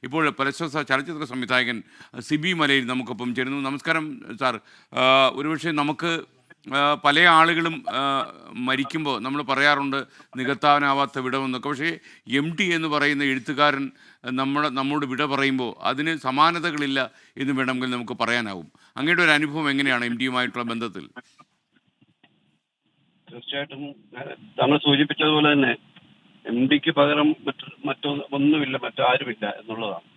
ഇപ്പോൾ പ്രശസ്ത ചലച്ചിത്ര സംവിധായകൻ സിബി മലയിൽ നമുക്കൊപ്പം ചേരുന്നു. നമസ്കാരം സാർ. ഒരുപക്ഷെ നമുക്ക് പല ആളുകളും മരിക്കുമ്പോൾ നമ്മൾ പറയാറുണ്ട് നികത്താനാവാത്ത വിടവെന്നൊക്കെ. പക്ഷേ MT എന്ന് പറയുന്ന എഴുത്തുകാരൻ നമ്മോട് വിട പറയുമ്പോൾ അതിന് സമാനതകളില്ല എന്ന് വേണമെങ്കിൽ നമുക്ക് പറയാനാവും. അങ്ങയുടെ ഒരു അനുഭവം എങ്ങനെയാണ് MTയുമായിട്ടുള്ള ബന്ധത്തിൽ? തീർച്ചയായിട്ടും താങ്കൾ സൂചിപ്പിച്ചതുപോലെ തന്നെ MTക്ക് പകരം ഒന്നുമില്ല, മറ്റാരുമില്ല എന്നുള്ളതാണ്.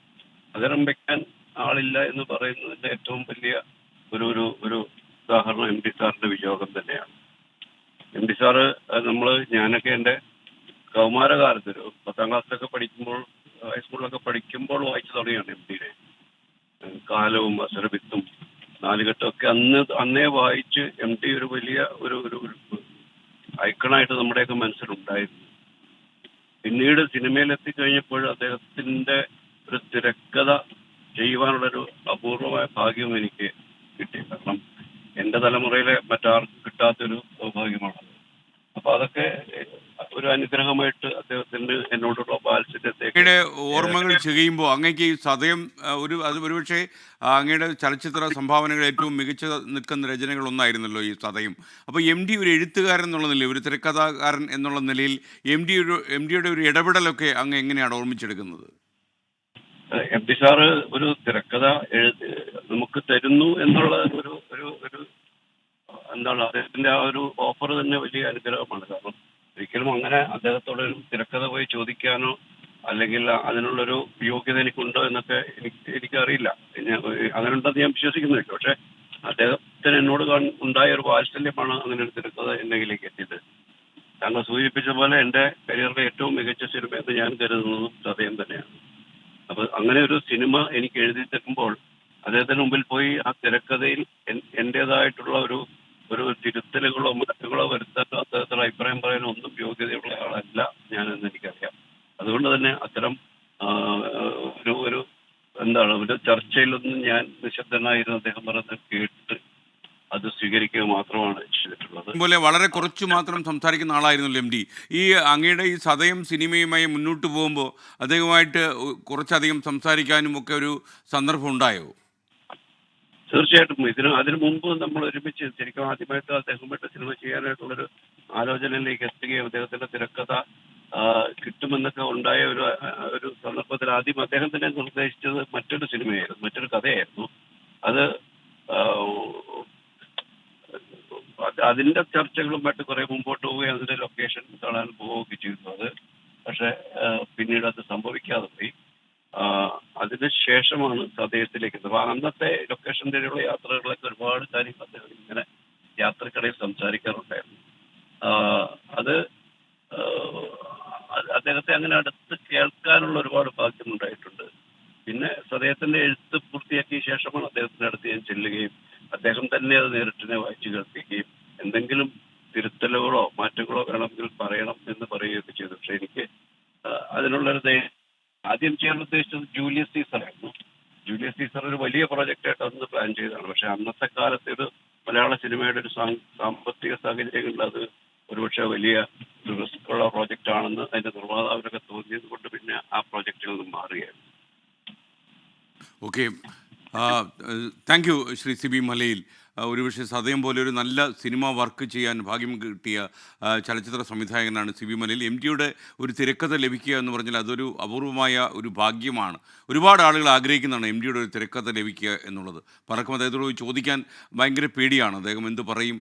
പകരം വെക്കാൻ ആളില്ല എന്ന് പറയുന്നതിന്റെ ഏറ്റവും വലിയ ഒരു ഒരു ഒരു ഉദാഹരണം MT സാറിന്റെ വിയോഗം തന്നെയാണ്. MT സാറ് ഞാനൊക്കെ എൻ്റെ കൗമാരകാലത്ത് ഒരു 10ാം ക്ലാസ്സിലൊക്കെ പഠിക്കുമ്പോൾ, ഹൈസ്കൂളിലൊക്കെ പഠിക്കുമ്പോൾ വായിച്ചു തുടങ്ങിയാണ് MTയുടെ കാലവും അസുരഭിത്തും നാലുകെട്ടും ഒക്കെ അന്നേ വായിച്ച് MT ഒരു വലിയ ഒരു ഐക്കണായിട്ട് നമ്മുടെയൊക്കെ മനസ്സിലുണ്ടായിരുന്നു. പിന്നീട് സിനിമയിലെത്തിക്കഴിഞ്ഞപ്പോൾ അദ്ദേഹത്തിന്റെ ഒരു തിരക്കഥ ചെയ്യുവാനുള്ളൊരു അപൂർവമായ ഭാഗ്യം എനിക്ക് കിട്ടി. കാരണം എൻ്റെ തലമുറയിലെ മറ്റാർക്കും കിട്ടാത്തൊരു സൗഭാഗ്യമാണത്. അപ്പൊ അതൊക്കെ ഒരു അനുഗ്രഹമായിട്ട് അദ്ദേഹത്തിന് എന്നോടുള്ള വാത്സല്യത്തേക്ക് ഓർമ്മകൾ ചെയ്യുമ്പോൾ അങ്ങേക്ക് ഈ സതയം അത് ഒരുപക്ഷെ അങ്ങയുടെ ചലച്ചിത്ര സംഭാവനകൾ ഏറ്റവും മികച്ച നിൽക്കുന്ന രചനകൾ ഒന്നായിരുന്നല്ലോ ഈ സതയം. അപ്പോൾ MT ഒരു എഴുത്തുകാരൻ എന്നുള്ള നിലയിൽ, ഒരു തിരക്കഥാകാരൻ എന്നുള്ള നിലയിൽ MTയുടെ ഒരു ഇടപെടലൊക്കെ അങ്ങ് എങ്ങനെയാണ് ഓർമ്മിച്ചെടുക്കുന്നത്? MT സാറ് ഒരു തിരക്കഥ നമുക്ക് തരുന്നു എന്നുള്ള ഒരു ഒരു ഒരു എന്താണ് അദ്ദേഹത്തിന്റെ ആ ഒരു ഓഫർ തന്നെ വലിയ അനുഗ്രഹമാണ്. കാരണം ഒരിക്കലും അങ്ങനെ അദ്ദേഹത്തോട് ഒരു തിരക്കഥ പോയി ചോദിക്കാനോ അല്ലെങ്കിൽ അതിനുള്ളൊരു യോഗ്യത എനിക്കുണ്ടോ എന്നൊക്കെ എനിക്കറിയില്ല. അങ്ങനെ ഉണ്ടെന്ന് ഞാൻ വിശ്വസിക്കുന്നില്ല. പക്ഷെ അദ്ദേഹത്തിന് എന്നോട് ഉണ്ടായ ഒരു വാത്സല്യമാണ് അങ്ങനെ ഒരു തിരക്കഥ എന്നിലേക്ക് എത്തിയത്. താങ്കൾ സൂചിപ്പിച്ച പോലെ എൻ്റെ കരിയറിലെ ഏറ്റവും മികച്ച സിനിമ എന്ന് ഞാൻ കരുതുന്നതും സതയം തന്നെയാണ്. അപ്പൊ അങ്ങനെ ഒരു സിനിമ എനിക്ക് എഴുതി തരുമ്പോൾ അദ്ദേഹത്തിന് മുമ്പിൽ പോയി ആ തിരക്കഥയിൽ എൻ്റെതായിട്ടുള്ള ഒരു തിരുത്തലുകളോ മാറ്റങ്ങളോ വരുത്താനോ അദ്ദേഹത്തിന്റെ അഭിപ്രായം പറയാനോ ഒന്നും യോഗ്യതയുള്ള ആളല്ല ഞാനെന്ന് എനിക്കറിയാം. അതുകൊണ്ട് തന്നെ അത്തരം ഒരു ഒരു ചർച്ചയിലൊന്നും ഞാൻ നിശബ്ദനായിരുന്നു. അദ്ദേഹം പറയുന്നത് കേട്ട് അത് സ്വീകരിക്കുക മാത്രമാണ് ചെയ്തിട്ടുള്ളത്. പോലെ വളരെ കുറച്ചു മാത്രം സംസാരിക്കുന്ന ആളായിരുന്നല്ലോ MT. ഈ അങ്ങയുടെ ഈ സതയം സിനിമയുമായി മുന്നോട്ട് പോകുമ്പോൾ അദ്ദേഹമായിട്ട് കുറച്ചധികം സംസാരിക്കാനും ഒക്കെ ഒരു സന്ദർഭം ഉണ്ടായോ? തീർച്ചയായിട്ടും അതിനു മുമ്പ് നമ്മൾ ഒരുമിച്ച് ശരിക്കും ആദ്യമായിട്ട് അദ്ദേഹമായിട്ട് സിനിമ ചെയ്യാനായിട്ടുള്ളൊരു ആലോചനയിലേക്ക് എത്തുകയും അദ്ദേഹത്തിന്റെ തിരക്കഥ കിട്ടുമെന്നൊക്കെ ഉണ്ടായ ഒരു സന്ദർഭത്തിൽ ആദ്യം അദ്ദേഹം തന്നെ നിർദ്ദേശിച്ചത് മറ്റൊരു സിനിമയായിരുന്നു, മറ്റൊരു കഥയായിരുന്നു. അത് അതിന്റെ ചർച്ചകളും മറ്റു കുറെ മുമ്പോട്ട് പോവുകയും അതിന്റെ ലൊക്കേഷൻ കാണാൻ പോവുകയൊക്കെ ചെയ്തു. അത് പക്ഷെ പിന്നീട് അത് സംഭവിക്കാതെ പോയി. അതിന് ശേഷമാണ് സതയത്തിലേക്ക് എത്തുന്നത്. അന്നത്തെ ലൊക്കേഷൻ തേടിയുള്ള യാത്രകളിലൊക്കെ ഒരുപാട് കാര്യങ്ങൾ അദ്ദേഹം ഇങ്ങനെ യാത്രക്കിടയിൽ സംസാരിക്കാറുണ്ടായിരുന്നു. അത് അദ്ദേഹത്തെ അങ്ങനെ അടുത്ത് കേൾക്കാനുള്ള ഒരുപാട് ഭാഗ്യമുണ്ടായിട്ടുണ്ട്. പിന്നെ സതയത്തിന്റെ എഴുത്ത് പൂർത്തിയാക്കിയ ശേഷമാണ് അദ്ദേഹത്തിന്റെ അടുത്ത് ഞാൻ ചെല്ലുകയും അദ്ദേഹം തന്നെ അത് നേരിട്ടിനെ വായിച്ചു കേൾപ്പിക്കുകയും എന്തെങ്കിലും തിരുത്തലുകളോ മാറ്റങ്ങളോ വേണമെങ്കിൽ പറയണം എന്ന് പറയുകയൊക്കെ ചെയ്തു. പക്ഷെ എനിക്ക് അതിനുള്ളൊരു ആദ്യം ചെയ്യാൻ ഉദ്ദേശിച്ചത് ജൂലിയസ് സീസർ ആയിരുന്നു. ജൂലിയസ് സീസർ ഒരു വലിയ പ്രോജക്റ്റായിട്ട് അന്ന് പ്ലാൻ ചെയ്തതാണ്. പക്ഷെ അന്നത്തെ കാലത്ത് ഒരു മലയാള സിനിമയുടെ ഒരു സാമ്പത്തിക സാഹചര്യങ്ങളിൽ അത് ഒരുപക്ഷെ വലിയ ഒരു റിസ്ക് ഉള്ള പ്രോജക്റ്റ് ആണെന്ന് അതിന്റെ നിർമ്മാതാവിനൊക്കെ തോന്നിയത് കൊണ്ട് പിന്നെ ആ പ്രോജക്റ്റിൽ നിന്നും മാറുകയായിരുന്നു. Okay, thank you Shri Sibi Malayil. ഒരുപക്ഷെ സതയം പോലെ ഒരു നല്ല സിനിമ വർക്ക് ചെയ്യാൻ ഭാഗ്യം കിട്ടിയ ചലച്ചിത്ര സംവിധായകനാണ് സിബി മലയിൽ. MTയുടെ ഒരു തിരക്കഥ ലഭിക്കുക എന്ന് പറഞ്ഞാൽ അതൊരു അപൂർവമായ ഒരു ഭാഗ്യമാണ്. ഒരുപാട് ആളുകൾ ആഗ്രഹിക്കുന്നതാണ് MTയുടെ ഒരു തിരക്കഥ ലഭിക്കുക എന്നുള്ളത്. പലർക്കും അദ്ദേഹത്തോട് ചോദിക്കാൻ ഭയങ്കര പേടിയാണ്, അദ്ദേഹം എന്ത് പറയും.